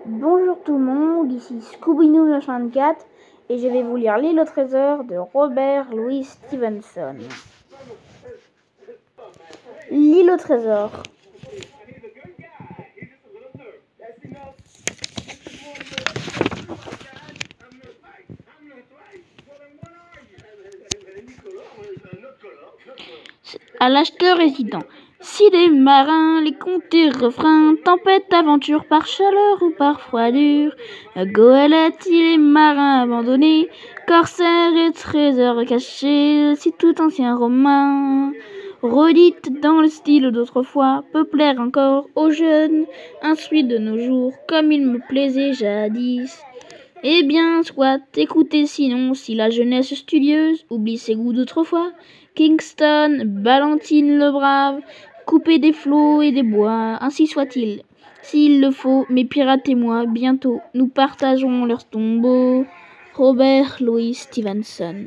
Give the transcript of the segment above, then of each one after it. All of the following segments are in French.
Bonjour tout le monde, ici Scooby-Doo 24 et je vais vous lire L'île au trésor de Robert Louis Stevenson. L'île au trésor. À l'acheteur hésitant. Si les marins, les contes et refrains, tempête, aventure, par chaleur ou par froidure, goélette, les marins abandonnés, corsaires et trésors cachés, si tout ancien roman, redite dans le style d'autrefois, peut plaire encore aux jeunes, instruits de nos jours, comme il me plaisait jadis. Eh bien, soit, écoutez sinon, si la jeunesse studieuse oublie ses goûts d'autrefois, Kingston, Ballantine le brave, coupé des flots et des bois, ainsi soit-il. S'il le faut, mes pirates et moi, bientôt, nous partagerons leur tombeau. Robert Louis Stevenson.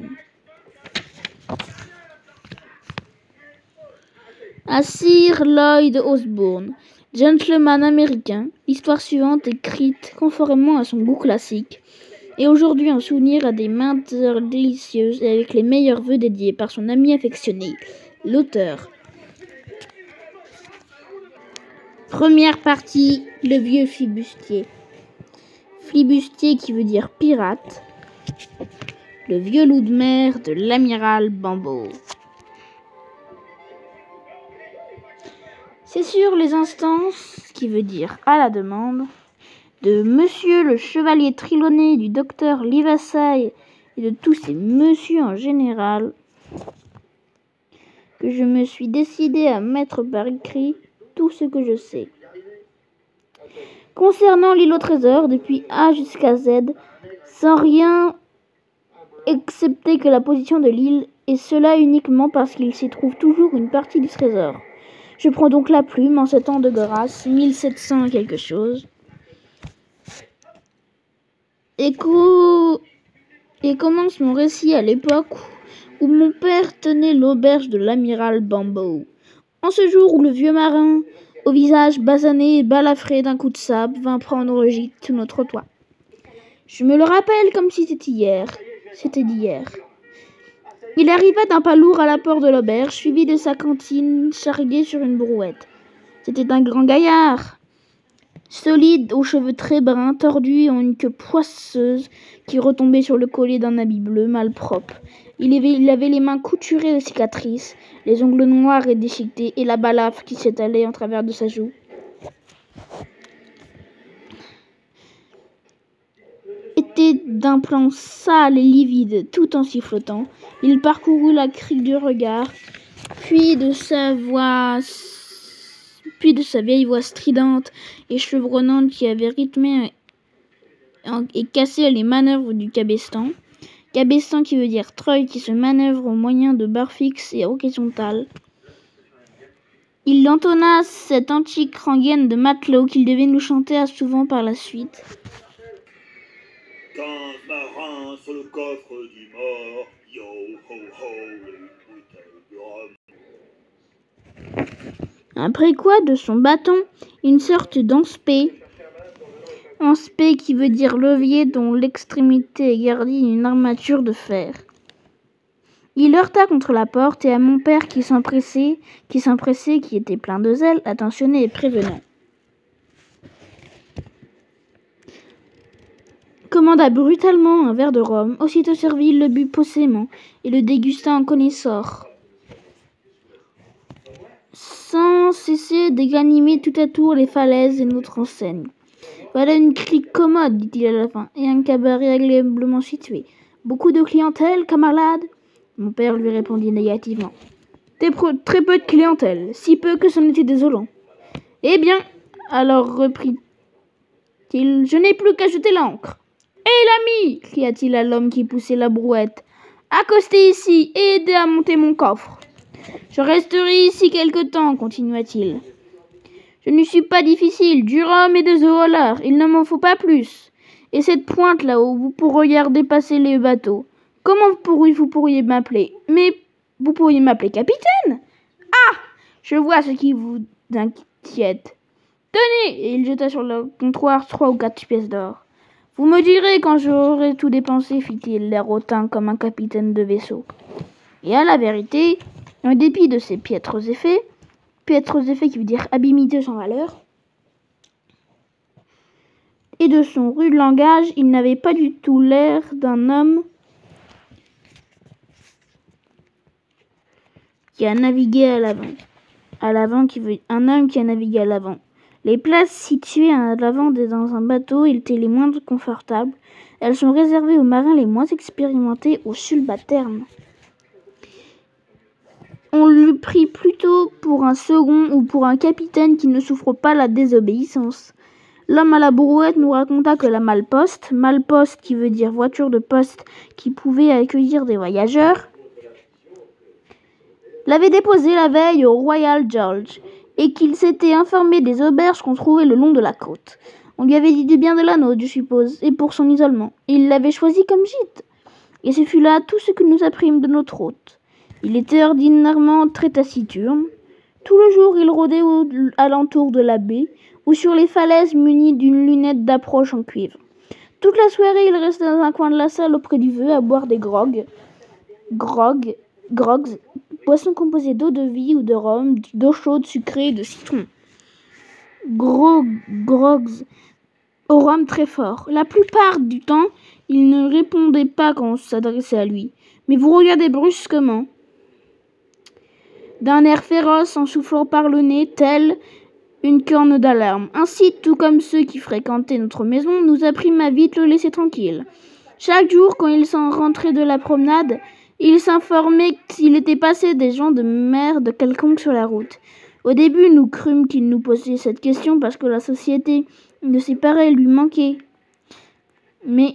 À Sir Lloyd Osbourne, gentleman américain, l'histoire suivante écrite conformément à son goût classique, et aujourd'hui en souvenir à des maintes heures délicieuses et avec les meilleurs vœux dédiés par son ami affectionné, l'auteur. Première partie, le vieux flibustier. Flibustier qui veut dire pirate. Le vieux loup de mer de l'amiral Bambo. C'est sur les instances, qui veut dire à la demande, de monsieur le chevalier Trelawney, du docteur Livesey et de tous ces messieurs en général, que je me suis décidé à mettre par écrit tout ce que je sais. Concernant l'île au trésor, depuis A jusqu'à Z, sans rien excepté que la position de l'île, et cela uniquement parce qu'il s'y trouve toujours une partie du trésor. Je prends donc la plume en ce temps de grâce, 1700 quelque chose, et commence mon récit à l'époque où mon père tenait l'auberge de l'amiral Bambo. En ce jour où le vieux marin, au visage basané et balafré d'un coup de sable, vint prendre gîte sur notre toit. Je me le rappelle comme si c'était hier. C'était d'hier. Il arriva d'un pas lourd à la porte de l'auberge, suivi de sa cantine charriée sur une brouette. C'était un grand gaillard, solide, aux cheveux très bruns, tordus et en une queue poisseuse qui retombait sur le collet d'un habit bleu malpropre. Il avait les mains couturées de cicatrices, les ongles noirs et déchiquetés, et la balafre qui s'étalait en travers de sa joue. Était d'un plan sale et livide, tout en sifflotant. Il parcourut la crique du regard, puis de sa vieille voix stridente et chevronnante qui avait rythmé et cassé les manœuvres du cabestan. Cabestan qui veut dire treuil qui se manœuvre au moyen de barres fixes et horizontales. Il entonna cette antique rengaine de matelot qu'il devait nous chanter à souvent par la suite. 15 marins sur le coffre du mort, yo ho ho, une bouteille de rhum. Après quoi, de son bâton, une sorte d'anspé qui veut dire levier dont l'extrémité est gardie d'une armature de fer. Il heurta contre la porte et à mon père qui s'empressait, qui était plein de zèle, attentionné et prévenant. Commanda brutalement un verre de rhum, aussitôt servi, il le but posément et le dégusta en connaisseur, sans cesser d'animer tout à tour les falaises et notre enseigne. Voilà une crique commode, dit-il à la fin, et un cabaret agréablement situé. Beaucoup de clientèle, camarade ? Mon père lui répondit négativement. Très peu de clientèle, si peu que c'en était désolant. Eh bien, alors reprit-il, je n'ai plus qu'à jeter l'ancre. Hé l'ami, cria-t-il à l'homme qui poussait la brouette, accostez ici et aidez à monter mon coffre. Je resterai ici quelque temps, continua-t-il. Je ne suis pas difficile, du rhum et des œufs au lard, il ne m'en faut pas plus. Et cette pointe là-haut, vous pourrez regarder passer les bateaux. Comment vous pourriez m'appeler? Mais vous pourriez m'appeler capitaine? Ah, je vois ce qui vous inquiète. Tenez !» Et il jeta sur le comptoir 3 ou 4 pièces d'or. « Vous me direz quand j'aurai tout dépensé, fit-il, l'air hautain comme un capitaine de vaisseau. Et à la vérité, en dépit de ses piètres effets qui veut dire abîmité sans valeur, et de son rude langage, il n'avait pas du tout l'air d'un homme qui a navigué à l'avant. Un homme qui a navigué à l'avant. Les places situées à l'avant dans un bateau étaient les moins confortables. Elles sont réservées aux marins les moins expérimentés, aux subalternes. On le prit plutôt pour un second ou pour un capitaine qui ne souffre pas la désobéissance. L'homme à la brouette nous raconta que la malposte qui veut dire voiture de poste qui pouvait accueillir des voyageurs, l'avait déposé la veille au Royal George et qu'il s'était informé des auberges qu'on trouvait le long de la côte. On lui avait dit du bien de la nôtre, je suppose, et pour son isolement. Il l'avait choisi comme gîte. Et ce fut là tout ce que nous apprîmes de notre hôte. Il était ordinairement très taciturne. Tout le jour, il rôdait alentour de la baie ou sur les falaises muni d'une lunette d'approche en cuivre. Toute la soirée, il restait dans un coin de la salle auprès du feu à boire des grogs, boissons composées d'eau de vie ou de rhum, d'eau chaude sucrée et de citron. Grogs au rhum très fort. La plupart du temps, il ne répondait pas quand on s'adressait à lui, mais vous regardait brusquement, d'un air féroce en soufflant par le nez, tel une corne d'alarme. Ainsi, tout comme ceux qui fréquentaient notre maison, nous apprîmes à vite le laisser tranquille. Chaque jour, quand il s'en rentrait de la promenade, il s'informait s'il était passé des gens de merde quelconque sur la route. Au début, nous crûmes qu'il nous posait cette question parce que la société de ses pareils lui manquait. Mais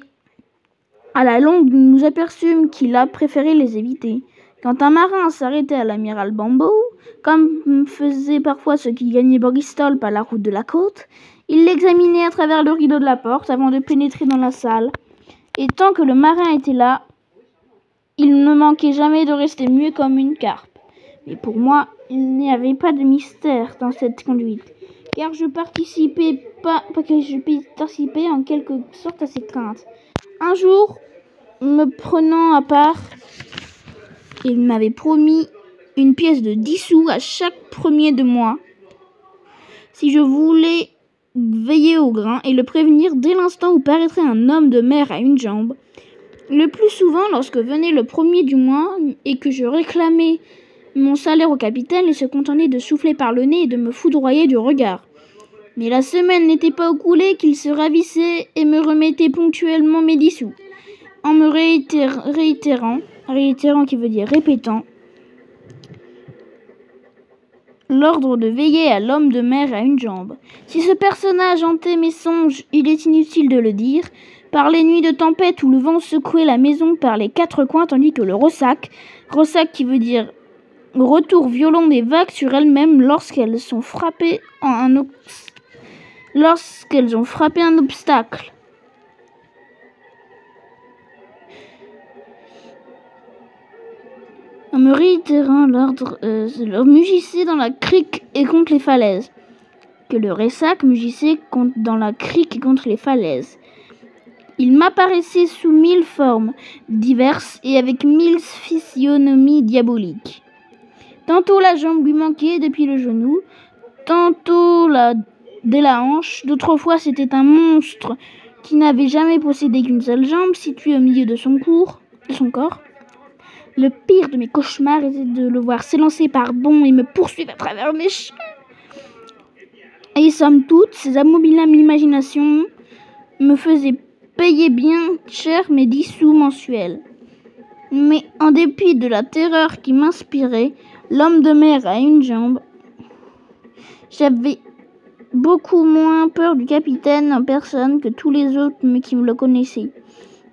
à la longue, nous nous aperçûmes qu'il a préféré les éviter. Quand un marin s'arrêtait à l'amiral Bambo, comme faisaient parfois ceux qui gagnaient Bristol par la route de la côte, il l'examinait à travers le rideau de la porte avant de pénétrer dans la salle. Et tant que le marin était là, il ne manquait jamais de rester muet comme une carpe. Mais pour moi, il n'y avait pas de mystère dans cette conduite, car je participais en quelque sorte à ses craintes. Un jour, me prenant à part, il m'avait promis une pièce de 10 sous à chaque premier de mois si je voulais veiller au grain et le prévenir dès l'instant où paraîtrait un homme de mer à une jambe. Le plus souvent, lorsque venait le premier du mois et que je réclamais mon salaire au capitaine, il se contentait de souffler par le nez et de me foudroyer du regard. Mais la semaine n'était pas écoulée qu'il se ravissait et me remettait ponctuellement mes 10 sous, en me réitérant qui veut dire répétant, l'ordre de veiller à l'homme de mer à une jambe. Si ce personnage hantait mes songes, il est inutile de le dire, par les nuits de tempête où le vent secouait la maison par les 4 coins, tandis que le ressac qui veut dire retour violent des vagues sur elles-mêmes lorsqu'elles ont frappé un obstacle. En me réitérant l'ordre, mugissait dans la crique et contre les falaises. Que le ressac mugissait dans la crique et contre les falaises. Il m'apparaissait sous 1000 formes diverses et avec 1000 physionomies diaboliques. Tantôt la jambe lui manquait depuis le genou, tantôt dès la hanche, d'autres fois c'était un monstre qui n'avait jamais possédé qu'une seule jambe située au milieu de son corps. Le pire de mes cauchemars était de le voir s'élancer par bonds et me poursuivre à travers mes champs. Et somme toute, ces abominables imaginations me faisaient payer bien cher mes 10 sous mensuels. Mais en dépit de la terreur qui m'inspirait, l'homme de mer à une jambe, j'avais beaucoup moins peur du capitaine en personne que tous les autres qui me le connaissaient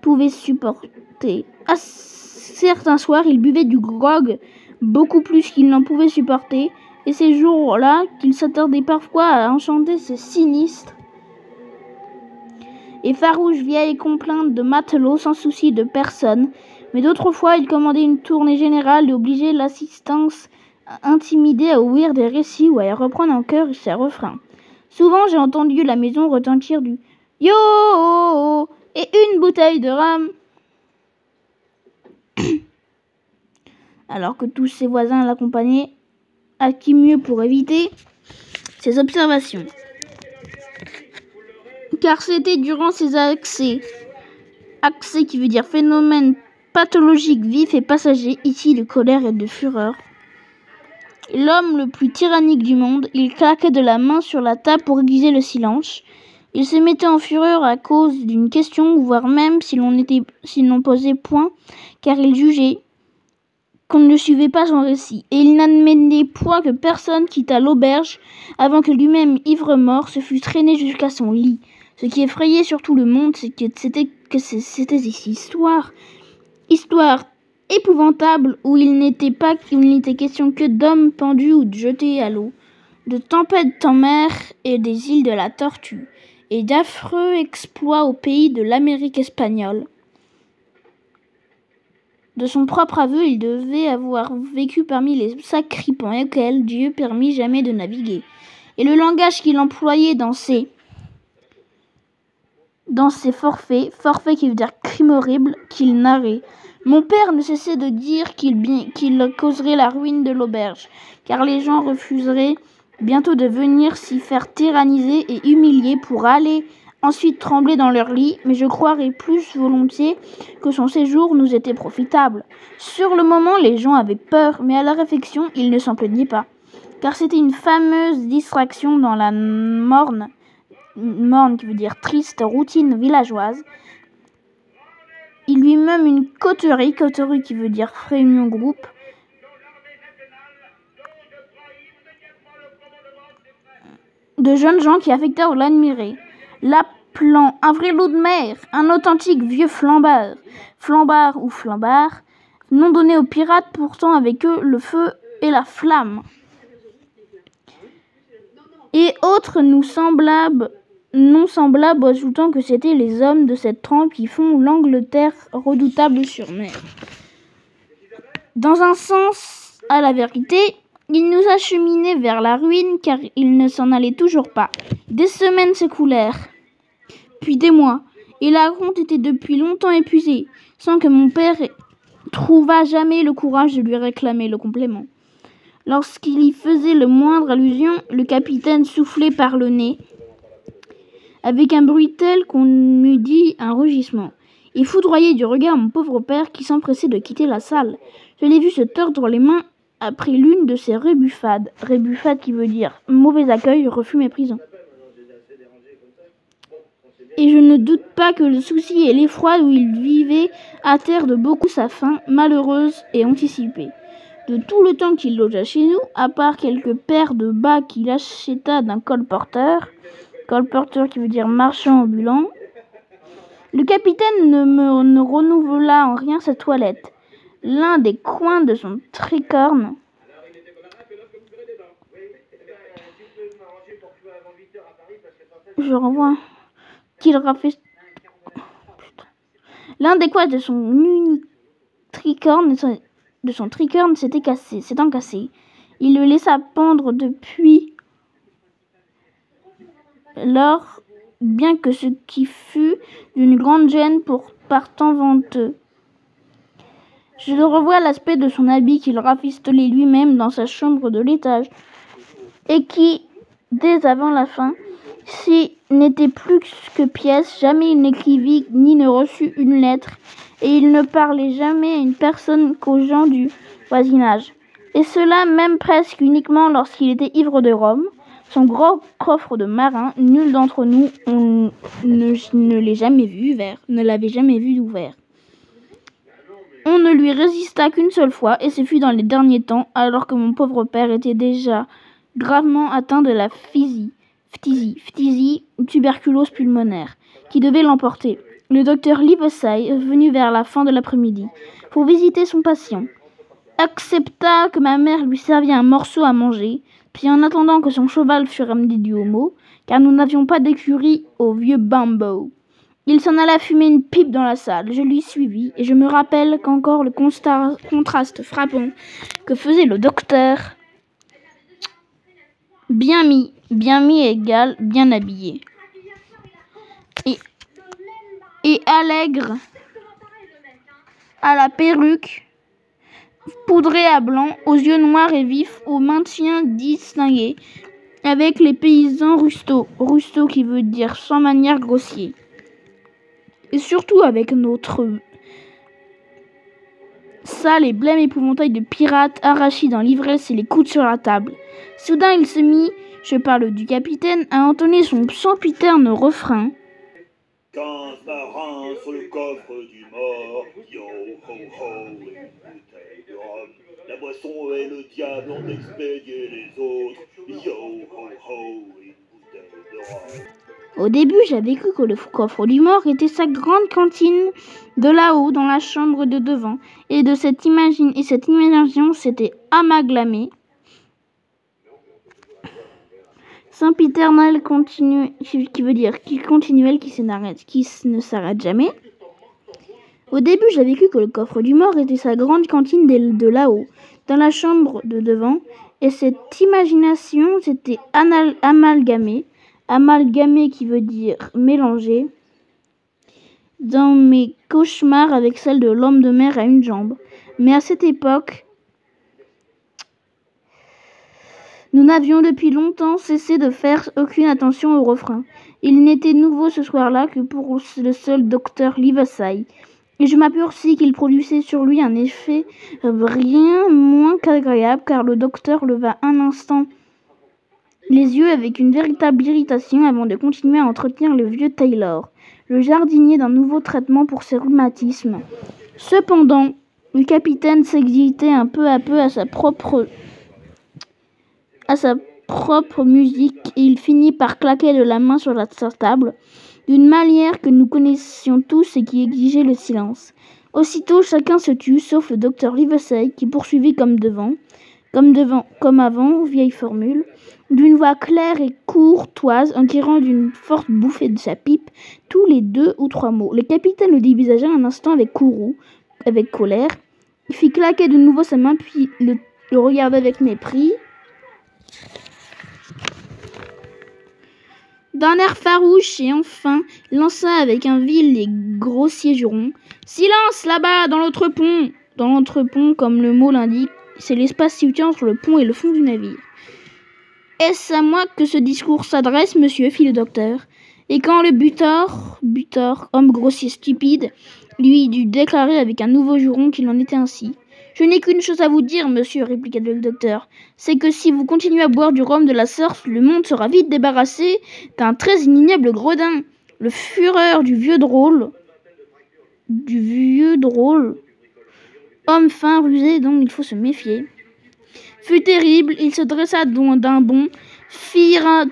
pouvaient supporter. À certains soirs, il buvait du grog beaucoup plus qu'il n'en pouvait supporter, et ces jours-là, qu'il s'attardait parfois à enchanter ces sinistres et farouches vieilles complaintes de matelots sans souci de personne, mais d'autres fois, il commandait une tournée générale et obligeait l'assistance intimidée à ouïr des récits ou à reprendre en chœur ses refrains. Souvent, j'ai entendu la maison retentir du « Yo !» et une bouteille de rhum. Alors que tous ses voisins l'accompagnaient, à qui mieux pour éviter ses observations. Car c'était durant ces accès qui veut dire phénomène pathologique vif et passager, ici de colère et de fureur. L'homme le plus tyrannique du monde, il claquait de la main sur la table pour aiguiser le silence. Il se mettait en fureur à cause d'une question, voire même si l'on posait point, car il jugeait qu'on ne suivait pas son récit, et il n'admettait point que personne quittât l'auberge avant que lui-même, ivre-mort, se fût traîné jusqu'à son lit. Ce qui effrayait surtout le monde, c'est que c'était ici histoire épouvantable où il n'était question que d'hommes pendus ou de jetés à l'eau, de tempêtes en mer et des îles de la Tortue, et d'affreux exploits au pays de l'Amérique espagnole. De son propre aveu, il devait avoir vécu parmi les sacripants auxquels Dieu permit jamais de naviguer. Et le langage qu'il employait dans ses forfaits qui veut dire crime horrible, qu'il narrait. Mon père ne cessait de dire qu'il causerait la ruine de l'auberge, car les gens refuseraient bientôt de venir s'y faire tyranniser et humilier pour aller ensuite trembler dans leur lit, mais je croirais plus volontiers que son séjour nous était profitable. Sur le moment, les gens avaient peur, mais à la réflexion, ils ne s'en plaignaient pas, car c'était une fameuse distraction dans la morne qui veut dire triste routine villageoise. Il lui-même une coterie qui veut dire réunion groupe. De jeunes gens qui affectèrent l'admirer, l'appelant un vrai loup de mer, un authentique vieux flambard ou flambard, nom donné aux pirates portant avec eux le feu et la flamme. Et autres non semblables, ajoutant que c'étaient les hommes de cette trempe qui font l'Angleterre redoutable sur mer. Dans un sens, à la vérité, il nous acheminait vers la ruine, car il ne s'en allait toujours pas. Des semaines s'écoulèrent, puis des mois, et la ronde était depuis longtemps épuisée, sans que mon père trouvât jamais le courage de lui réclamer le complément. Lorsqu'il y faisait le moindre allusion, le capitaine soufflait par le nez, avec un bruit tel qu'on eût dit un rugissement. Il foudroyait du regard mon pauvre père qui s'empressait de quitter la salle. Je l'ai vu se tordre les mains après l'une de ces rébuffades. Rébuffade qui veut dire mauvais accueil, refus, méprisant. Et je ne doute pas que le souci et l'effroi où il vivait hâtèrent de beaucoup sa fin, malheureuse et anticipée. De tout le temps qu'il logea chez nous, à part quelques paires de bas qu'il acheta d'un colporteur qui veut dire marchand ambulant, le capitaine ne renouvela en rien sa toilette. L'un des coins de son tricorne l'un des coins de son unique tricorne s'était cassé. Il le laissa pendre depuis lors, bien que ce qui fût d'une grande gêne par temps venteux. Je le revois à l'aspect de son habit qu'il rafistolait lui-même dans sa chambre de l'étage, et qui, dès avant la fin, si n'était plus que pièce, jamais il n'écrivit ni ne reçut une lettre, et il ne parlait jamais à une personne qu'aux gens du voisinage. Et cela même presque uniquement lorsqu'il était ivre de rhum. Son gros coffre de marin, nul d'entre nous ne l'avait jamais vu ouvert. On ne lui résista qu'une seule fois, et ce fut dans les derniers temps, alors que mon pauvre père était déjà gravement atteint de la phtisie, tuberculose pulmonaire, qui devait l'emporter. Le docteur Livesey, venu vers la fin de l'après-midi pour visiter son patient, accepta que ma mère lui servît un morceau à manger, puis en attendant que son cheval fût ramené du Homo, car nous n'avions pas d'écurie au vieux Bambo, il s'en alla fumer une pipe dans la salle. Je lui suivis, et je me rappelle qu'encore le contraste frappant que faisait le docteur, bien mis, bien mis égale, bien habillé. Et allègre, à la perruque, poudré à blanc, aux yeux noirs et vifs, au maintien distingué, avec les paysans rustos qui veut dire sans manière grossier. Et surtout avec notre sale et blême épouvantail de pirates arrachés dans l'ivresse et les coudes sur la table. Soudain il se mit, je parle du capitaine, à entonner son sempiterne refrain. 15 marins sur le coffre du mort, yo ho ho, une bouteille de rhum. La boisson et le diable ont expédié les autres, yo ho ho, une bouteille de rhum. Au début, j'avais cru que le coffre du mort était sa grande cantine de là-haut dans la chambre de devant, et cette imagination s'était amalgamée. Sempiternel continuel, qui veut dire continuel, qui ne s'arrête jamais. Au début, j'avais cru que le coffre du mort était sa grande cantine de là-haut, dans la chambre de devant, et cette imagination s'était amalgamée qui veut dire mélanger, dans mes cauchemars avec celle de l'homme de mer à une jambe. Mais à cette époque, nous n'avions depuis longtemps cessé de faire aucune attention au refrain. Il n'était nouveau ce soir-là que pour le seul docteur Livesey, et je m'aperçus qu'il produisait sur lui un effet rien moins qu'agréable, car le docteur leva un instant les yeux avec une véritable irritation avant de continuer à entretenir le vieux Taylor, le jardinier d'un nouveau traitement pour ses rhumatismes. Cependant, le capitaine s'excitait un peu à peu à sa propre musique, et il finit par claquer de la main sur sa table, d'une manière que nous connaissions tous et qui exigeait le silence. Aussitôt, chacun se tut, sauf le docteur Livesey, qui poursuivit comme avant, vieille formule, d'une voix claire et courtoise, en tirant d'une forte bouffée de sa pipe tous les 2 ou 3 mots. Le capitaine le dévisagea un instant avec colère. Il fit claquer de nouveau sa main, puis le regarda avec mépris. D'un air farouche, et enfin lança avec un vil et grossier juron: « Silence là-bas, dans l'entrepont !» Dans l'entrepont, comme le mot l'indique, c'est l'espace situé entre le pont et le fond du navire. « Est-ce à moi que ce discours s'adresse, monsieur ?» fit le docteur. Et quand le butor, homme grossier stupide, lui dut déclarer avec un nouveau juron qu'il en était ainsi. « Je n'ai qu'une chose à vous dire, monsieur, répliqua le docteur, c'est que si vous continuez à boire du rhum de la sorte, le monde sera vite débarrassé d'un très ignoble gredin. Le fureur du vieux drôle, homme fin, rusé, dont il faut se méfier, fut terrible. Il se dressa d'un bond, tira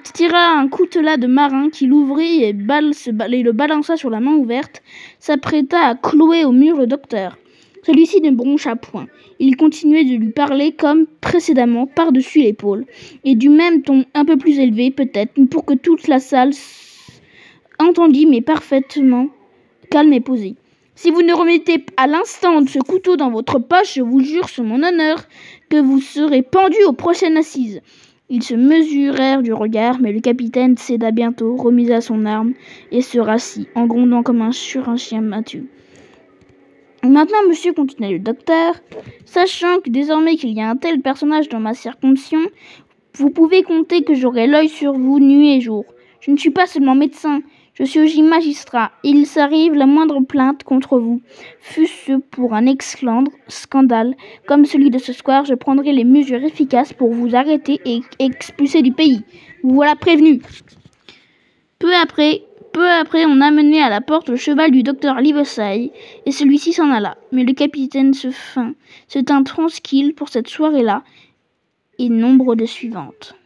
un coutelas de marin qu'il ouvrit et le balança sur la main ouverte, s'apprêta à clouer au mur le docteur. Celui-ci ne broncha point. Il continuait de lui parler comme précédemment, par-dessus l'épaule, et du même ton un peu plus élevé peut-être, pour que toute la salle entendit, mais parfaitement calme et posé. « Si vous ne remettez à l'instant ce couteau dans votre poche, je vous jure sur mon honneur que vous serez pendu aux prochaines assises. » Ils se mesurèrent du regard, mais le capitaine céda bientôt, remit à son arme et se rassit, en grondant comme sur un chien battu. « Maintenant, monsieur, continua le docteur, sachant que désormais qu'il y a un tel personnage dans ma circonscription, vous pouvez compter que j'aurai l'œil sur vous nuit et jour. Je ne suis pas seulement médecin, je suis aussi magistrat, et il s'arrive la moindre plainte contre vous, fût-ce pour un scandale comme celui de ce soir, je prendrai les mesures efficaces pour vous arrêter et expulser du pays. Vous voilà prévenu. » Peu après, on amenait à la porte le cheval du docteur Livesey, et celui-ci s'en alla. Mais le capitaine se tint tranquille pour cette soirée-là et nombre de suivantes.